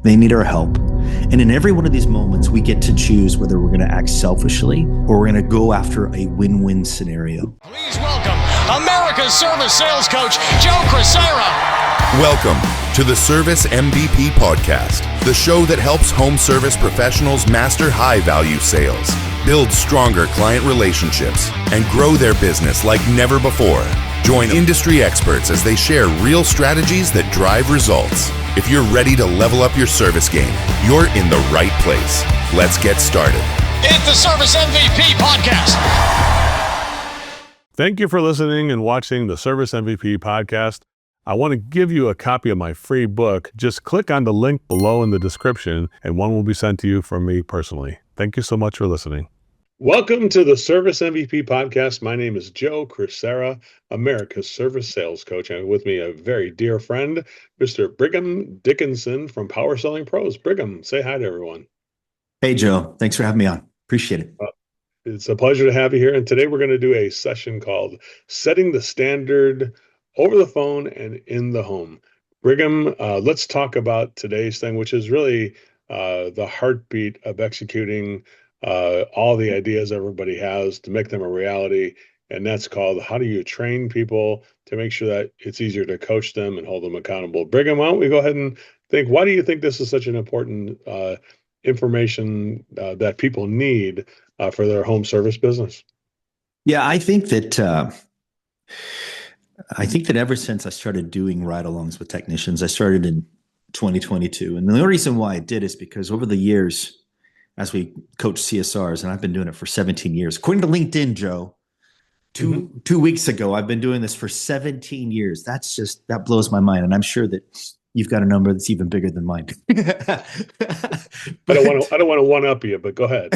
They need our help. And in every one of these moments, we get to choose whether we're going to act selfishly or we're going to go after a win-win scenario. Please welcome America's Service Sales Coach, Joe Crisara. Welcome to the Service MVP Podcast, the show that helps home service professionals master high-value sales, build stronger client relationships, and grow their business like never before. Join industry experts as they share real strategies that drive results. If you're ready to level up your service game, you're in the right place. Let's get started. It's the Service MVP Podcast. Thank you for listening and watching the Service MVP Podcast. I want to give you a copy of my free book. Just click on the link below in the description and one will be sent to you from me personally. Thank you so much for listening. Welcome to the Service MVP Podcast. My name is Joe Crisara, America's Service Sales Coach. And with me, a very dear friend, Mr. Brigham Dickenson from Power Selling Pros. Brigham, say hi to everyone. Hey, Joe. Thanks for having me on. Appreciate it. It's a pleasure to have you here. And today we're going to do a session called Setting the Standard Over the Phone and in the Home. Brigham, let's talk about today's thing, which is really the heartbeat of executing all the ideas everybody has to make them a reality. And that's called, how do you train people to make sure that it's easier to coach them and hold them accountable? Brigham, why don't we go ahead and think, why do you think this is such an important information that people need for their home service business? Yeah, I think that ever since I started doing ride-alongs with technicians, I started in 2022. And the only reason why I did is because over the years, as we coach CSRs, and I've been doing it for 17 years. According to LinkedIn, Joe, two weeks ago, I've been doing this for 17 years. That blows my mind. And I'm sure that you've got a number that's even bigger than mine. I don't want to one-up you, but go ahead.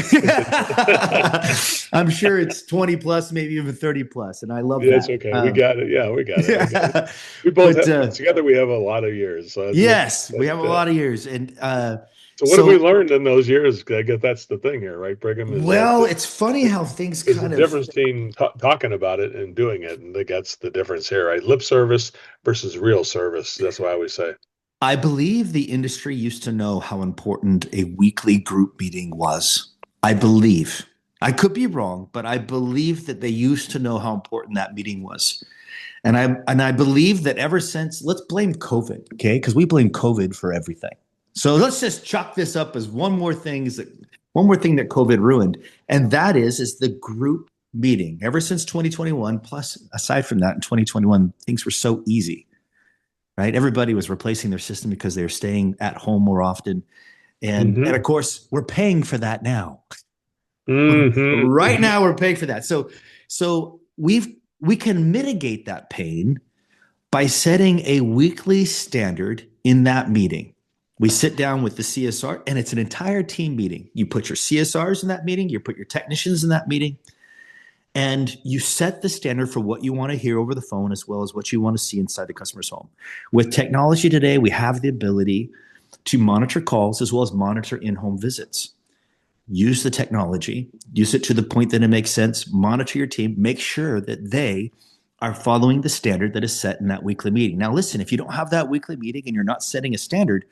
I'm sure it's 20 plus, maybe even 30 plus. And I love that. That's okay. We got it. Yeah, we got it. We both together, we have a lot of years. So yes, we have a lot of years. And so what have we learned in those years? I guess that's the thing here, right, Brigham? It's funny how things kind of... the difference between talking about it and doing it, and that's the difference here, right? Lip service versus real service. That's what I always say. I believe the industry used to know how important a weekly group meeting was. I believe. I could be wrong, but I believe that they used to know how important that meeting was. And I believe that ever since, let's blame COVID, okay? Because we blame COVID for everything. So let's just chalk this up as one more thing that COVID ruined, and that is the group meeting. Ever since 2021, plus aside from that, in 2021, things were so easy, right? Everybody was replacing their system because they were staying at home more often, and of course, we're paying for that now. Right now, we're paying for that. So we can mitigate that pain by setting a weekly standard in that meeting. We sit down with the CSR, and it's an entire team meeting. You put your CSRs in that meeting, you put your technicians in that meeting, and you set the standard for what you want to hear over the phone as well as what you want to see inside the customer's home. With technology today, we have the ability to monitor calls as well as monitor in-home visits. Use the technology, use it to the point that it makes sense, monitor your team, make sure that they are following the standard that is set in that weekly meeting. Now, listen, if you don't have that weekly meeting and you're not setting a standard,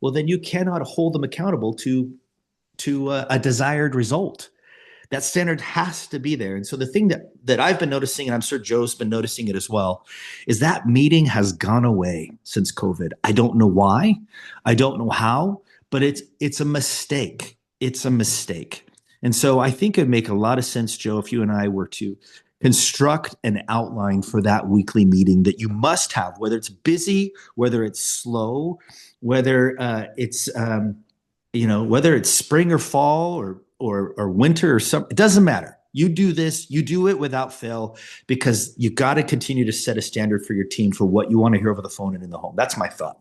well, then you cannot hold them accountable to a desired result. That standard has to be there. And so the thing that I've been noticing, and I'm sure Joe's been noticing it as well, is that meeting has gone away since COVID. I don't know why. I don't know how, but it's a mistake. It's a mistake. And so I think it'd make a lot of sense, Joe, if you and I were to construct an outline for that weekly meeting that you must have, whether it's busy, whether it's slow, whether it's spring or fall or winter or something. It doesn't matter. You do this, you do it without fail, because you got to continue to set a standard for your team for what you want to hear over the phone and in the home. That's my thought.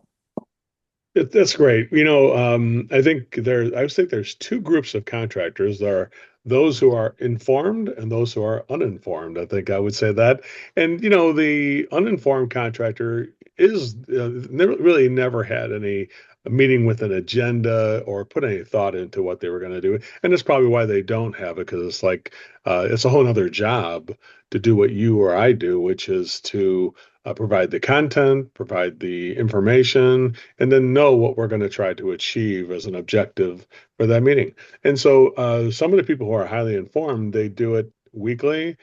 That's great. I think there's two groups of contractors. There are those who are informed and those who are uninformed. I think I would say that. And, the uninformed contractor is never had any meeting with an agenda or put any thought into what they were going to do. And that's probably why they don't have it, because it's like it's a whole other job to do what you or I do, which is to provide the content, provide the information, and then know what we're going to try to achieve as an objective for that meeting. And so some of the people who are highly informed, they do it weekly.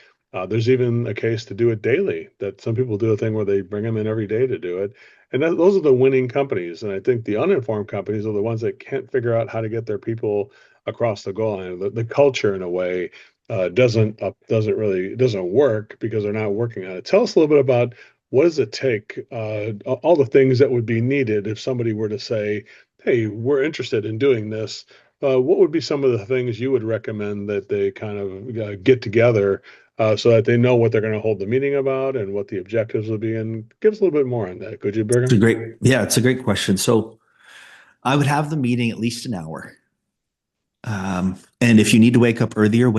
There's even a case to do it daily, that some people do a thing where they bring them in every day to do it. And those are the winning companies. And I think the uninformed companies are the ones that can't figure out how to get their people across the goal line. The culture, in a way, doesn't work because they're not working on it. Tell us a little bit about what does it take, all the things that would be needed if somebody were to say, hey, we're interested in doing this. What would be some of the things you would recommend that they kind of get together so that they know what they're going to hold the meeting about and what the objectives will be? And give us a little bit more on that, could you, Brigham? It's a great question. So I would have the meeting at least an hour. And if you need to wake up earlier,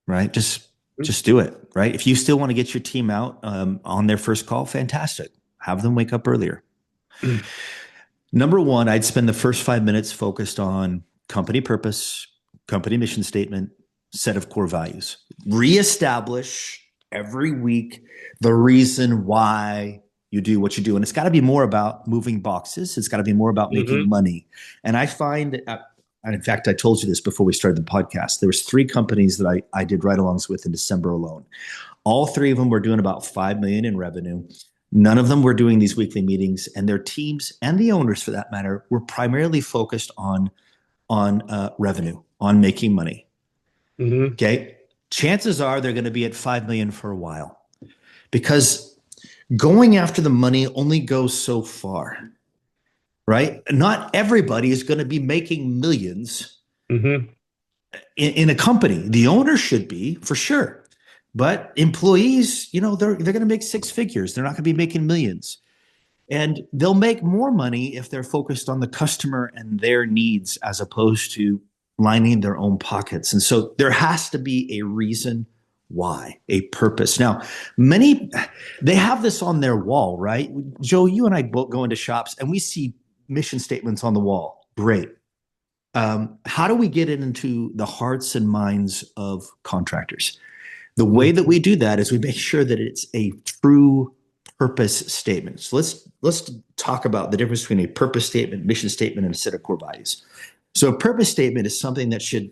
right? Just do it, right? If you still want to get your team out on their first call, fantastic. Have them wake up earlier. Number one, I'd spend the first 5 minutes focused on company purpose, company mission statement, set of core values. Reestablish every week the reason why you do what you do. And it's got to be more about moving boxes. It's got to be more about making money. And I find, and in fact, I told you this before we started the podcast, there was 3 companies that I did ride-alongs with in December alone. All 3 of them were doing about $5 million in revenue. None of them were doing these weekly meetings, and their teams and the owners, for that matter, were primarily focused on revenue, on making money. Okay. Chances are they're going to be at 5 million for a while, because going after the money only goes so far, right? Not everybody is going to be making millions in a company. The owner should be, for sure. But employees, they're going to make 6 figures. They're not going to be making millions. And they'll make more money if they're focused on the customer and their needs as opposed to lining their own pockets. And so there has to be a reason why, a purpose. Now, they have this on their wall, right? Joe, you and I both go into shops and we see mission statements on the wall. Great. How do we get it into the hearts and minds of contractors? The way that we do that is we make sure that it's a true purpose statement. So let's talk about the difference between a purpose statement, mission statement, and a set of core values. So a purpose statement is something that should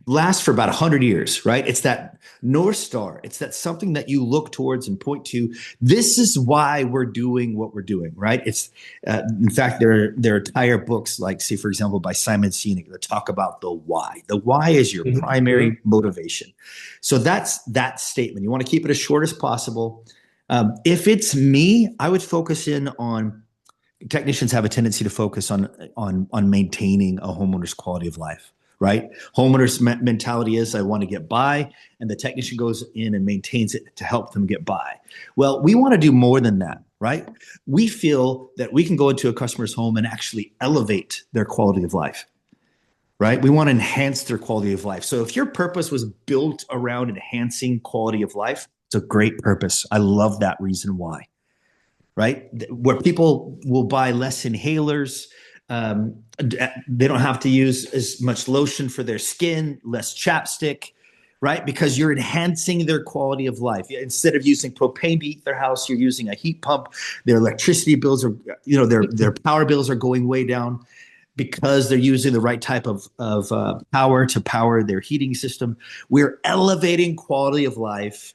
last for about 100 years, right? It's that North Star. It's that something that you look towards and point to. This is why we're doing what we're doing, right? It's in fact, there are entire books, like, say, for example, by Simon Sinek, that talk about the why. The why is your primary motivation. So that's that statement. You want to keep it as short as possible. If it's me, I would focus in on. Technicians have a tendency to focus on maintaining a homeowner's quality of life, right? Homeowner's mentality is, I want to get by, and the technician goes in and maintains it to help them get by. Well, we want to do more than that, right? We feel that we can go into a customer's home and actually elevate their quality of life, right? We want to enhance their quality of life. So if your purpose was built around enhancing quality of life, it's a great purpose. I love that reason why. Right? Where people will buy less inhalers. They don't have to use as much lotion for their skin, less chapstick, right? Because you're enhancing their quality of life. Instead of using propane to heat their house, you're using a heat pump. Their electricity bills are, their power bills are going way down because they're using the right type of power to power their heating system. We're elevating quality of life.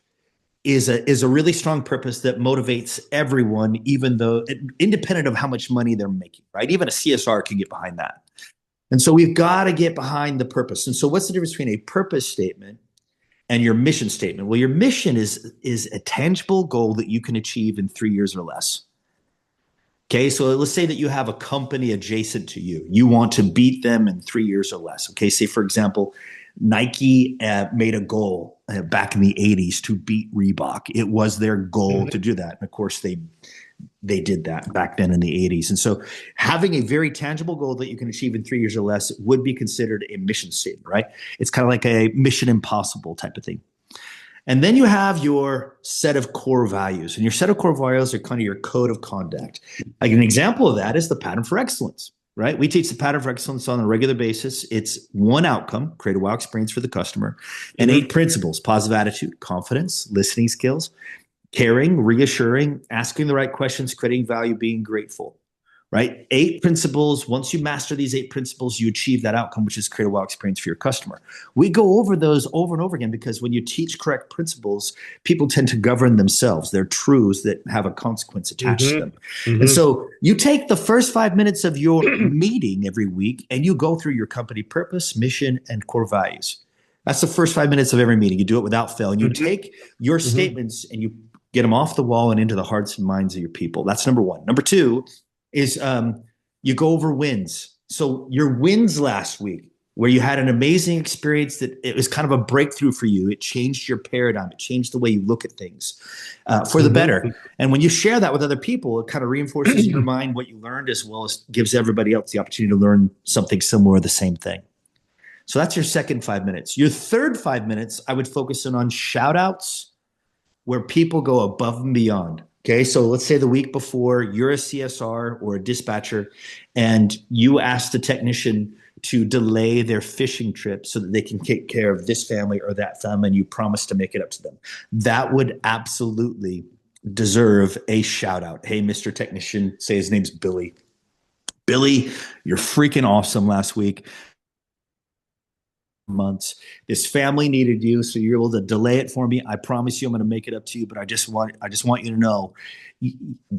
Is a really strong purpose that motivates everyone, even though independent of how much money they're making, right? Even a CSR can get behind that. And so we've got to get behind the purpose. And so what's the difference between a purpose statement and your mission statement? Well, your mission is a tangible goal that you can achieve in 3 years or less. Okay, so let's say that you have a company adjacent to you. You want to beat them in 3 years or less. Okay, say, for example, Nike made a goal back in the 80s to beat Reebok. It was their goal to do that. And of course, they did that back then in the 80s. And so having a very tangible goal that you can achieve in 3 years or less would be considered a mission statement, right? It's kind of like a Mission Impossible type of thing. And then you have your set of core values. And your set of core values are kind of your code of conduct. Like an example of that is the pattern for excellence. right? We teach the pattern of excellence on a regular basis. It's one outcome, create a wow experience for the customer, and 8 principles: positive attitude, confidence, listening skills, caring, reassuring, asking the right questions, creating value, being grateful, right? 8 principles. Once you master these 8 principles, you achieve that outcome, which is create a wow experience for your customer. We go over those over and over again because when you teach correct principles, people tend to govern themselves. They're truths that have a consequence attached to them. And so you take the first 5 minutes of your meeting every week and you go through your company purpose, mission, and core values. That's the first 5 minutes of every meeting. You do it without fail. And you take your statements and you get them off the wall and into the hearts and minds of your people. That's number one. Number two is you go over wins. So your wins last week, where you had an amazing experience that it was kind of a breakthrough for you. It changed your paradigm. It changed the way you look at things for the better. And when you share that with other people, it kind of reinforces in your mind what you learned, as well as gives everybody else the opportunity to learn something similar or the same thing. So that's your second 5 minutes. Your third 5 minutes, I would focus in on shout outs, where people go above and beyond. Okay, so let's say the week before you're a CSR or a dispatcher and you ask the technician to delay their fishing trip so that they can take care of this family or that family, and you promise to make it up to them. That would absolutely deserve a shout out. Hey, Mr. Technician, say his name's Billy. Billy, you're freaking awesome last week. Months. This family needed you, so you're able to delay it for me. I promise you I'm going to make it up to you, but I just want you to know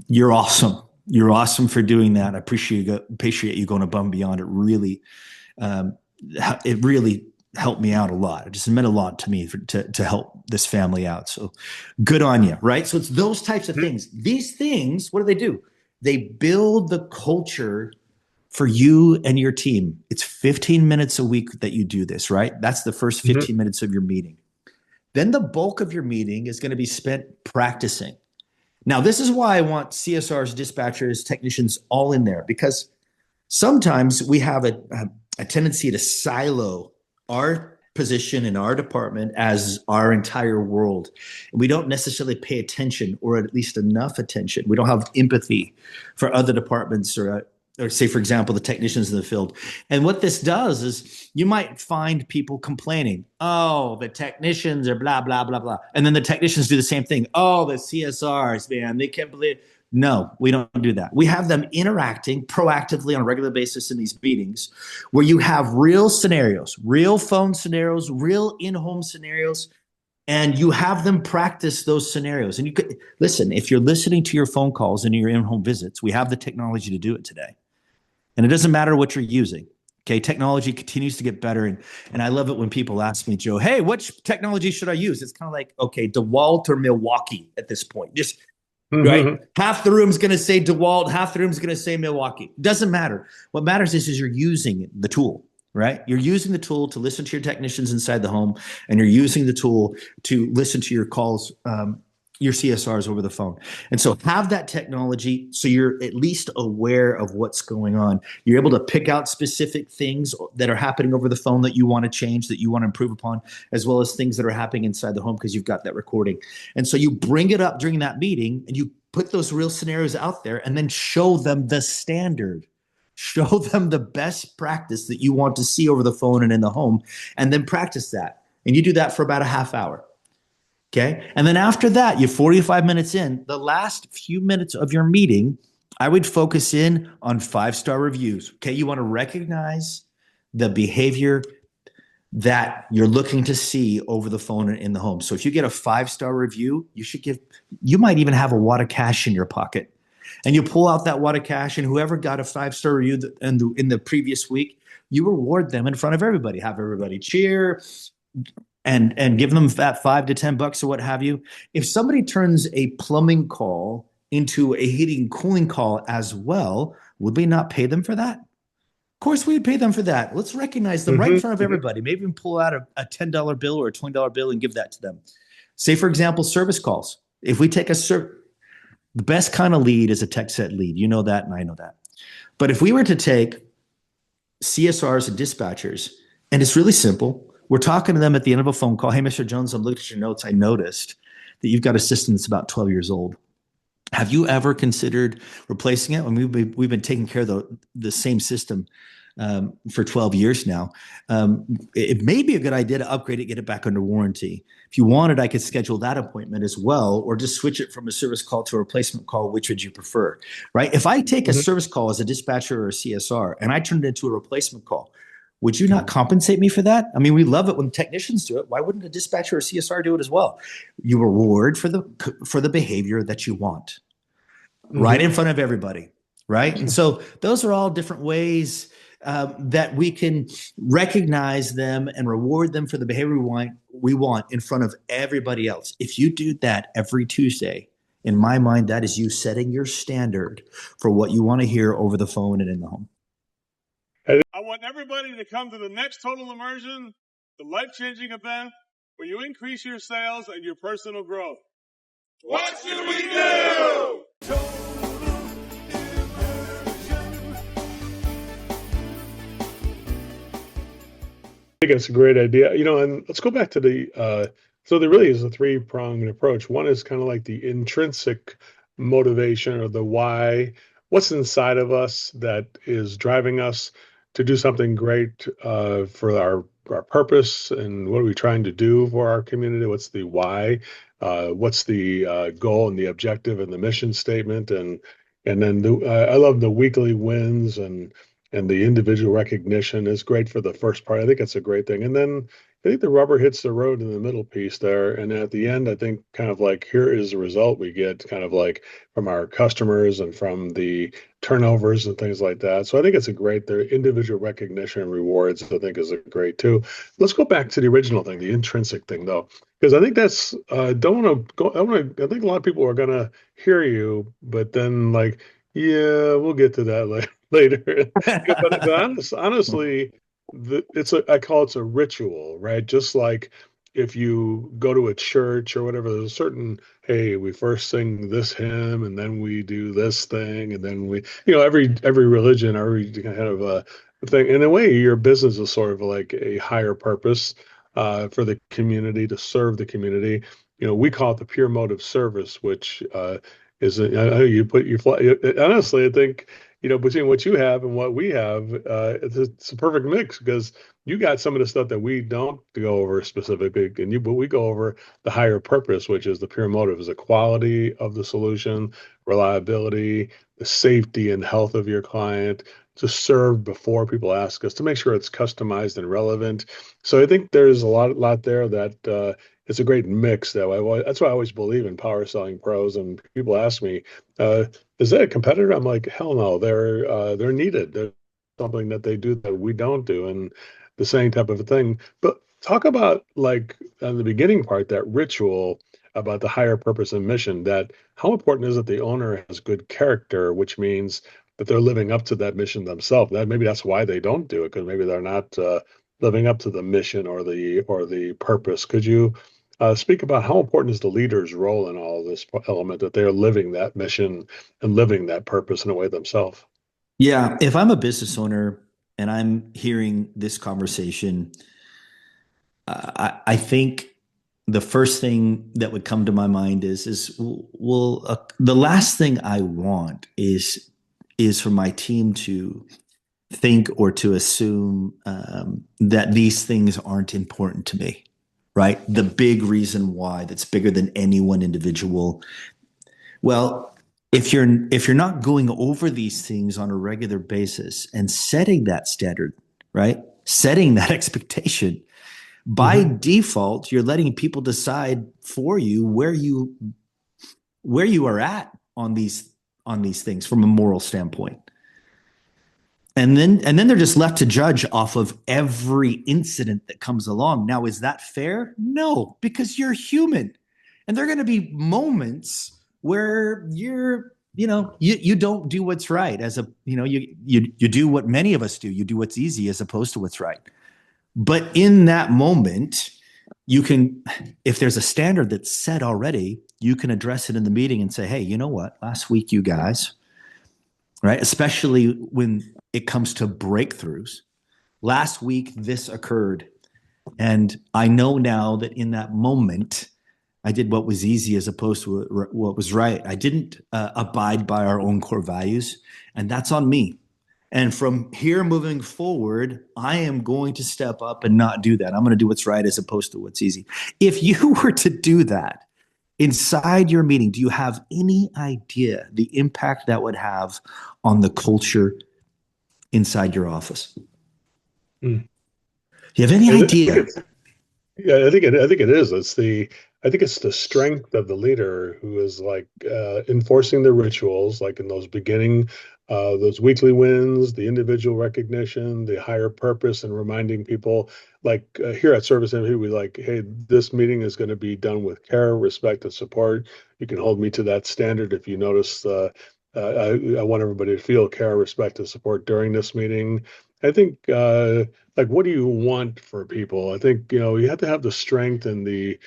you're awesome. You're awesome for doing that. I appreciate you going above and beyond. It really helped me out a lot. It just meant a lot to me to help this family out. So good on you, right? So it's those types of things. These things, what do? They build the culture for you and your team. It's 15 minutes a week that you do this, right? That's the first 15 minutes of your meeting. Then the bulk of your meeting is going to be spent practicing. Now, this is why I want CSRs, dispatchers, technicians all in there, because sometimes we have a tendency to silo our position in our department as our entire world. And we don't necessarily pay attention, or at least enough attention. We don't have empathy for other departments or say, for example, the technicians in the field. And what this does is you might find people complaining, oh, the technicians are blah, blah, blah, blah. And then the technicians do the same thing. Oh, the CSRs, man, they can't believe. No, we don't do that. We have them interacting proactively on a regular basis in these meetings where you have real scenarios, real phone scenarios, real in-home scenarios, and you have them practice those scenarios. And you could listen, if you're listening to your phone calls and your in-home visits, we have the technology to do it today. And it doesn't matter what you're using. Okay, technology continues to get better. And I love it when people ask me, Joe, hey, which technology should I use? It's kind of like, okay, DeWalt or Milwaukee at this point. Just right. Half the room's going to say DeWalt, half the room's going to say Milwaukee. Doesn't matter. What matters is you're using the tool, right? You're using the tool to listen to your technicians inside the home, and you're using the tool to listen to your calls, your CSRs over the phone. And so have that technology so you're at least aware of what's going on. You're able to pick out specific things that are happening over the phone that you want to change, that you want to improve upon, as well as things that are happening inside the home because you've got that recording. And so you bring it up during that meeting and you put those real scenarios out there and then show them the standard. Show them the best practice that you want to see over the phone and in the home, and then practice that. And you do that for about a half hour. Okay. And then after that, you're 45 minutes in, the last few minutes of your meeting, I would focus in on 5-star reviews. Okay. You want to recognize the behavior that you're looking to see over the phone and in the home. So if you get a 5-star review, you might even have a wad of cash in your pocket, and you pull out that wad of cash, and whoever got a 5-star review in the previous week, you reward them in front of everybody, have everybody cheer, and give them that $5 to $10 or what have you. If somebody turns a plumbing call into a heating and cooling call as well, would we not pay them for that? Of course, we'd pay them for that. Let's recognize them right in front of everybody. Maybe even pull out a $10 bill or a $20 bill and give that to them. Say, for example, service calls. If we take the best kind of lead is a tech set lead. You know that, and I know that. But if we were to take CSRs and dispatchers, and it's really simple. We're talking to them at the end of a phone call. Hey, Mr. Jones, I'm looking at your notes. I noticed that you've got a system that's about 12 years old. Have you ever considered replacing it? I mean, we've been taking care of the same system for 12 years now. It may be a good idea to upgrade it, get it back under warranty. If you wanted, I could schedule that appointment as well, or just switch it from a service call to a replacement call. Which would you prefer? Right? If I take a service call as a dispatcher or a CSR and I turn it into a replacement call, would you not compensate me for that? I mean, we love it when technicians do it. Why wouldn't a dispatcher or CSR do it as well? You reward for the behavior that you want, right in front of everybody, right? And so those are all different ways that we can recognize them and reward them for the behavior we want in front of everybody else. If you do that every Tuesday, in my mind, that is you setting your standard for what you want to hear over the phone and in the home. I want everybody to come to the next Total Immersion, the life-changing event where you increase your sales and your personal growth. What should we do? I think it's a great idea. And let's go back to so there really is a three-pronged approach. One is kind of like the intrinsic motivation or the why, what's inside of us that is driving us to do something great for our purpose, and what are we trying to do for our community? What's the why? What's the goal and the objective and the mission statement? And then I love the weekly wins and the individual recognition is great for the first part. I think it's a great thing. And then I think the rubber hits the road in the middle piece there. And at the end, I think kind of like here is the result we get kind of like from our customers and from the turnovers and things like that. So I think it's a great, the individual recognition and rewards, I think is a great too. Let's go back to the original thing, the intrinsic thing though, because I think that's, I think a lot of people are going to hear you, but then like, yeah, we'll get to that later. But honestly, I call it a ritual, right? Just like if you go to a church or whatever, there's a certain, hey, we first sing this hymn and then we do this thing, and then every religion, every kind of thing. In a way, your business is sort of like a higher purpose for the community, to serve the community. We call it the pure mode of service, which is you put your honestly, I think between what you have and what we have, it's a perfect mix, because you got some of the stuff that we don't go over specifically, but we go over the higher purpose, which is the pure motive, is the quality of the solution, reliability, the safety and health of your client, to serve before people ask us, to make sure it's customized and relevant. So I think there's a lot there that it's a great mix that way. That's why I always believe in power selling pros. And people ask me, is that a competitor? I'm like, hell no, they're needed. They're something that they do that we don't do, and the same type of a thing. But talk about, like, on the beginning part, that ritual about the higher purpose and mission, that how important is it the owner has good character, which means that they're living up to that mission themselves. That maybe that's why they don't do it, because maybe they're not living up to the mission or the purpose. Could you speak about how important is the leader's role in all this element, that they're living that mission and living that purpose in a way themselves? Yeah, if I'm a business owner and I'm hearing this conversation, I think the first thing that would come to my mind is the last thing I want is for my team to think or to assume that these things aren't important to me, right? The big reason why, that's bigger than any one individual. Well, if you're not going over these things on a regular basis and setting that standard, right? Setting that expectation, by default, you're letting people decide for you where you are at on these things from a moral standpoint. And then they're just left to judge off of every incident that comes along. Now, is that fair? No, because you're human. And there are going to be moments where you don't do what's right, you do what many of us do. You do what's easy as opposed to what's right. But in that moment, you can, if there's a standard that's set already, you can address it in the meeting and say, hey, you know what? Last week, you guys, right? Especially when it comes to breakthroughs. Last week, this occurred. And I know now that in that moment, I did what was easy as opposed to what was right. I didn't abide by our own core values, and that's on me. And from here moving forward, I am going to step up and not do that. I'm going to do what's right as opposed to what's easy. If you were to do that inside your meeting, do you have any idea the impact that would have on the culture inside your office? Mm. You have any idea? Yeah, I think it is. I think it's the strength of the leader who is like enforcing the rituals, like in those beginning, those weekly wins, the individual recognition, the higher purpose, and reminding people. Like here at Service MP, we like, hey, this meeting is going to be done with care, respect, and support. You can hold me to that standard if you notice. I want everybody to feel care, respect, and support during this meeting. I think. Like, what do you want for people? I think, you have to have the strength and the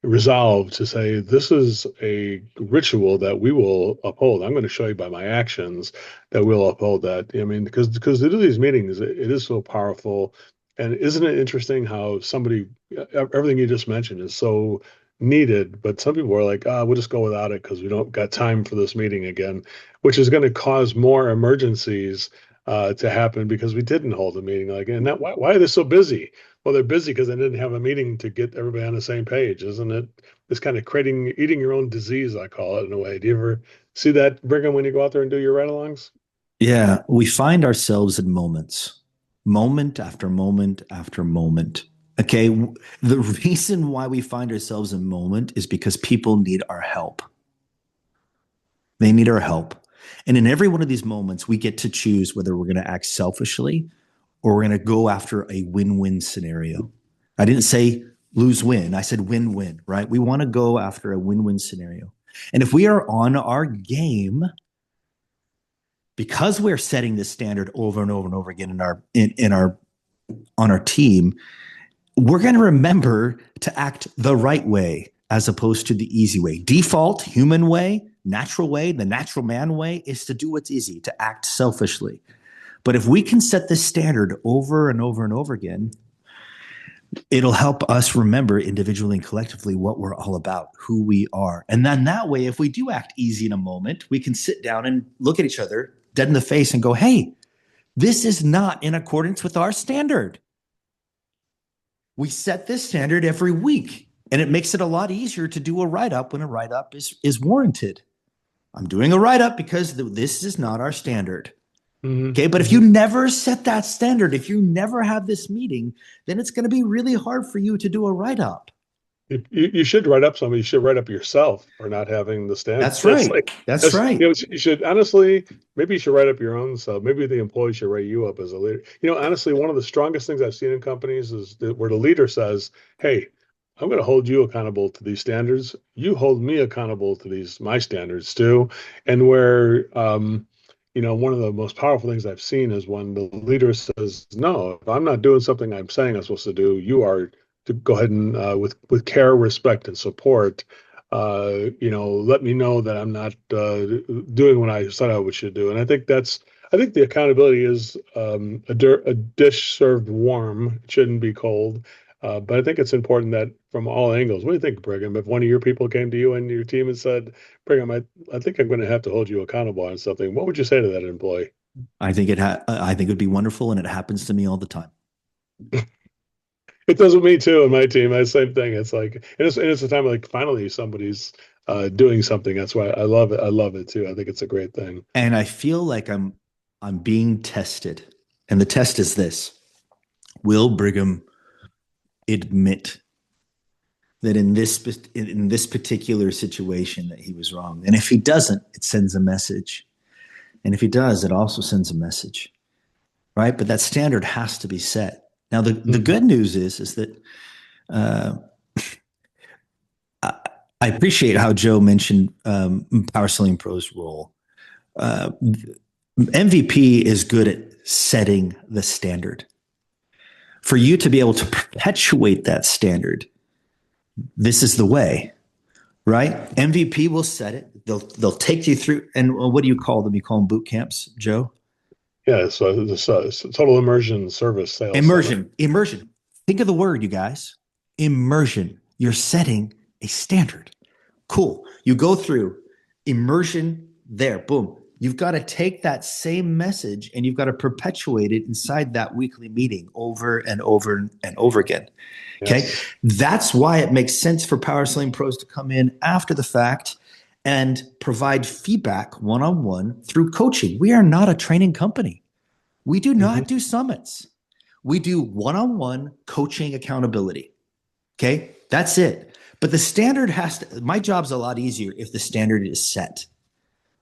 resolve to say, this is a ritual that we will uphold. I'm going to show you by my actions that we'll uphold that. I mean, because to do these meetings, it is so powerful. And isn't it interesting how everything you just mentioned is so needed, but some people are like, we'll just go without it because we don't got time for this meeting again, which is going to cause more emergencies to happen because we didn't hold a meeting. Like, and that why are they so busy? Well, they're busy because they didn't have a meeting to get everybody on the same page, isn't it? It's kind of eating your own disease, I call it, in a way. Do you ever see that, Brigham, when you go out there and do your ride-alongs? Yeah, we find ourselves in moments, moment after moment after moment. Okay, the reason why we find ourselves in moment is because people need our help. They need our help. And in every one of these moments, we get to choose whether we're going to act selfishly or we're going to go after a win-win scenario. I didn't say lose-win. I said win-win, right? We want to go after a win-win scenario. And if we are on our game, because we're setting this standard over and over and over again on our team, we're going to remember to act the right way as opposed to the easy way. Default human way, natural way, the natural man way is to do what's easy, to act selfishly. But if we can set this standard over and over and over again, it'll help us remember individually and collectively what we're all about, who we are. And then that way, if we do act easy in a moment, we can sit down and look at each other dead in the face and go, hey, this is not in accordance with our standard. We set this standard every week, and it makes it a lot easier to do a write-up when a write-up is warranted. I'm doing a write-up because this is not our standard. Mm-hmm. Okay, but if you never set that standard, if you never have this meeting, then it's going to be really hard for you to do a write-up. You should write up somebody. You should write up yourself for not having the standard. That's right. That's right. You should honestly, maybe you should write up your own self. Maybe the employee should write you up as a leader. Honestly, one of the strongest things I've seen in companies is where the leader says, hey, I'm going to hold you accountable to these standards. You hold me accountable to my standards too. And where, one of the most powerful things I've seen is when the leader says, no, if I'm not doing something I'm saying I'm supposed to do, you are to go ahead and with care, respect, and support, let me know that I'm not doing what I said I should do. And I think the accountability is a dish served warm. It shouldn't be cold. But I think it's important that from all angles. What do you think, Brigham? If one of your people came to you and your team and said, Brigham, I think I'm going to have to hold you accountable on something, what would you say to that employee? I think it'd be wonderful, and it happens to me all the time. It does with me too, and my team. Same thing. It's like, and it's a time like finally somebody's doing something. That's why I love it. I love it too. I think it's a great thing. And I feel like I'm being tested, and the test is this: will Brigham admit that in this particular situation that he was wrong? And if he doesn't, it sends a message. And if he does, it also sends a message, right? But that standard has to be set. Now, the good news is that I appreciate how Joe mentioned Power Selling Pro's role. MVP is good at setting the standard. For you to be able to perpetuate that standard, this is the way, right? MVP will set it. They'll take you through. And what do you call them? You call them boot camps, Joe? Yeah, so it's total immersion service sales. Immersion. Think of the word, you guys. Immersion. You're setting a standard. Cool. You go through immersion there, boom. You've got to take that same message and you've got to perpetuate it inside that weekly meeting over and over and over again. Okay. Yes. That's why it makes sense for Power Selling Pros to come in after the fact and provide feedback one-on-one through coaching. We are not a training company. We do not do summits. We do one-on-one coaching accountability. Okay. That's it. But the standard my job's a lot easier if the standard is set,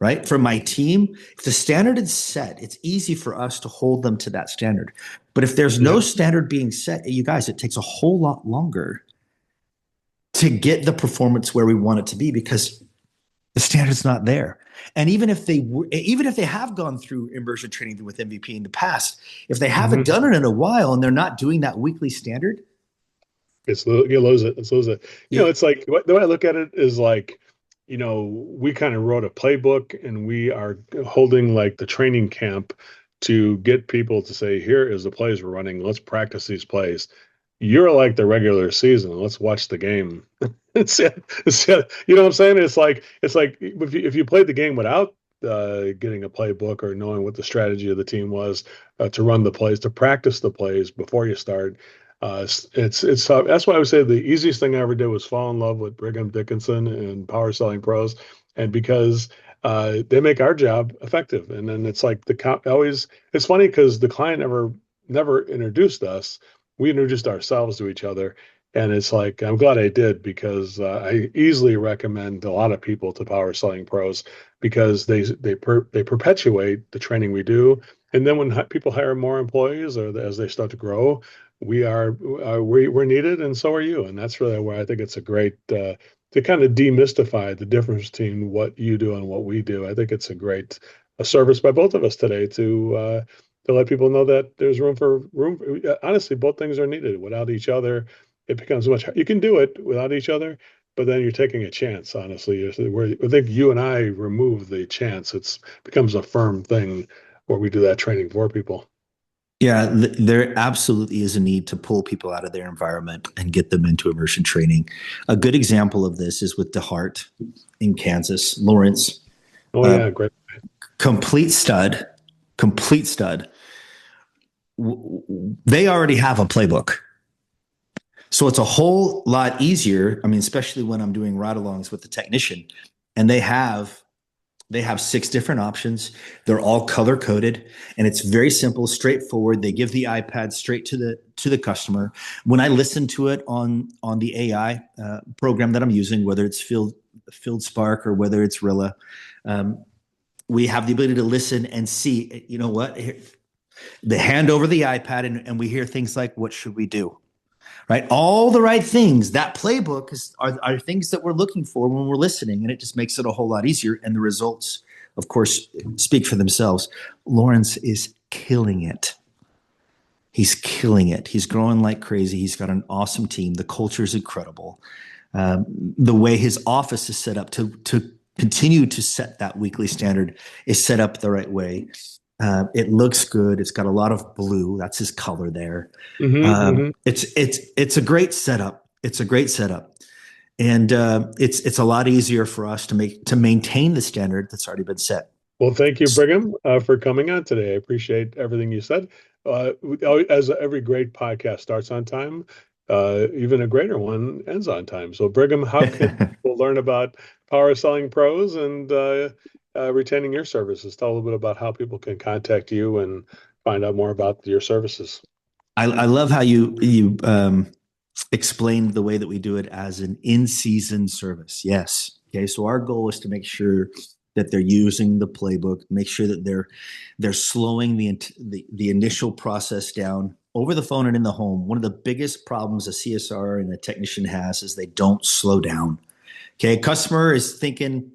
right? For my team, if the standard is set, it's easy for us to hold them to that standard. But if there's no standard being set, you guys, it takes a whole lot longer to get the performance where we want it to be because the standard's not there. And even if they have gone through immersion training with MVP in the past, if they haven't done it in a while and they're not doing that weekly standard, you lose it. You know, it's like the way I look at it is like, you know, we kind of wrote a playbook and we are holding like the training camp to get people to say, here is the plays we're running. Let's practice these plays. You're like the regular season. Let's watch the game. You know what I'm saying? It's like if you played the game without getting a playbook or knowing what the strategy of the team was to run the plays, to practice the plays before you start. It's tough. That's why I would say the easiest thing I ever did was fall in love with Brigham Dickenson and Power Selling Pros, and because they make our job effective. And then it's like it's funny because the client never introduced us. We introduced ourselves to each other. And it's like, I'm glad I did because I easily recommend a lot of people to Power Selling Pros because they perpetuate the training we do. And then when people hire more employees or as they start to grow, we're needed, and so are you. And that's really where I think it's a great to kind of demystify the difference between what you do and what we do. I think it's a service by both of us today to let people know that there's room. Honestly, both things are needed. Without each other, it becomes much. You can do it without each other, but then you're taking a chance. Honestly, I think you and I remove the chance. It becomes a firm thing where we do that training for people. yeah, there absolutely is a need to pull people out of their environment and get them into immersion training. A good example of this is with DeHart in Kansas. Lawrence, Oh yeah, great. complete stud. They already have a playbook. So it's a whole lot easier. I mean, especially when I'm doing ride-alongs with the technician and they have 6 different options. They're all color coded and it's very simple, straightforward. They give the iPad straight to the customer. When I listen to it on the AI program that I'm using, whether it's Field Spark or whether it's Rilla, we have the ability to listen and see, you know what, they hand over the iPad and we hear things like, what should we do? Right? All the right things. That playbook are things that we're looking for when we're listening, and it just makes it a whole lot easier. And the results, of course, speak for themselves. Lawrence is killing it. He's killing it. He's growing like crazy. He's got an awesome team. The culture is incredible. The way his office is set up to continue to set that weekly standard is set up the right way. It looks good. It's got a lot of blue. That's his color there. It's a great setup. It's a great setup. And it's a lot easier for us to maintain the standard that's already been set. Well, thank you, Brigham, for coming on today. I appreciate everything you said. As every great podcast starts on time, even a greater one ends on time. So, Brigham, how can people learn about Power Selling Pros and retaining your services? Tell a little bit about how people can contact you and find out more about your services. I love how you explained the way that we do it as an in-season service. Yes. Okay. So our goal is to make sure that they're using the playbook, make sure that they're slowing the initial process down over the phone and in the home. One of the biggest problems a CSR and a technician has is they don't slow down. Okay. A customer is thinking,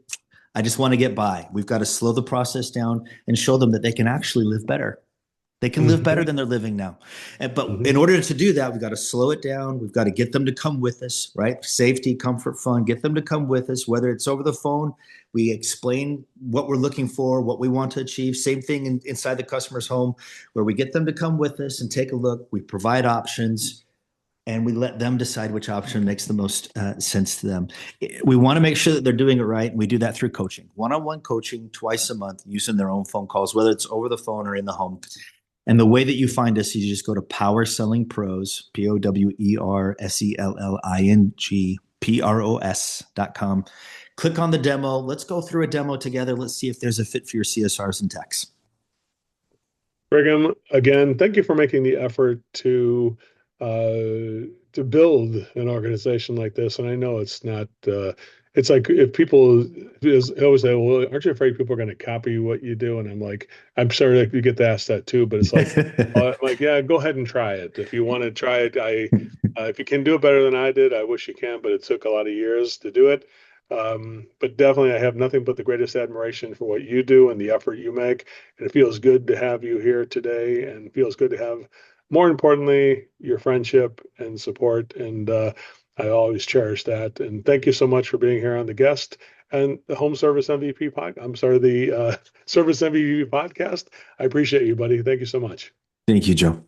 I just want to get by. We've got to slow the process down and show them that they can actually live better. They can live better than they're living now. But in order to do that, we've got to slow it down. We've got to get them to come with us, right? Safety, comfort, fun, get them to come with us, whether it's over the phone. We explain what we're looking for, what we want to achieve. Same thing inside the customer's home where we get them to come with us and take a look. We provide options. and we let them decide which option makes the most sense to them. We want to make sure that they're doing it right, and we do that through coaching, one-on-one coaching twice a month using their own phone calls, whether it's over the phone or in the home. And the way that you find us is you just go to Power Selling Pros, PowerSellingPros.com. Click on the demo. Let's go through a demo together. Let's see if there's a fit for your CSRs and techs. Brigham, again, thank you for making the effort to build an organization like this. And I know it's not, it's like if people always say, well, aren't you afraid people are going to copy what you do? And I'm like, I'm sorry that you get to ask that too, but it's like, I'm like, yeah, go ahead and try it. If you want to try it, if you can do it better than I did, I wish you can, but it took a lot of years to do it. But definitely I have nothing but the greatest admiration for what you do and the effort you make. And it feels good to have you here today, and it feels good to have, more importantly, your friendship and support. And I always cherish that. And thank you so much for being here on the guest and the Home Service MVP podcast. I'm sorry, the Service MVP podcast. I appreciate you, buddy. Thank you so much. Thank you, Joe.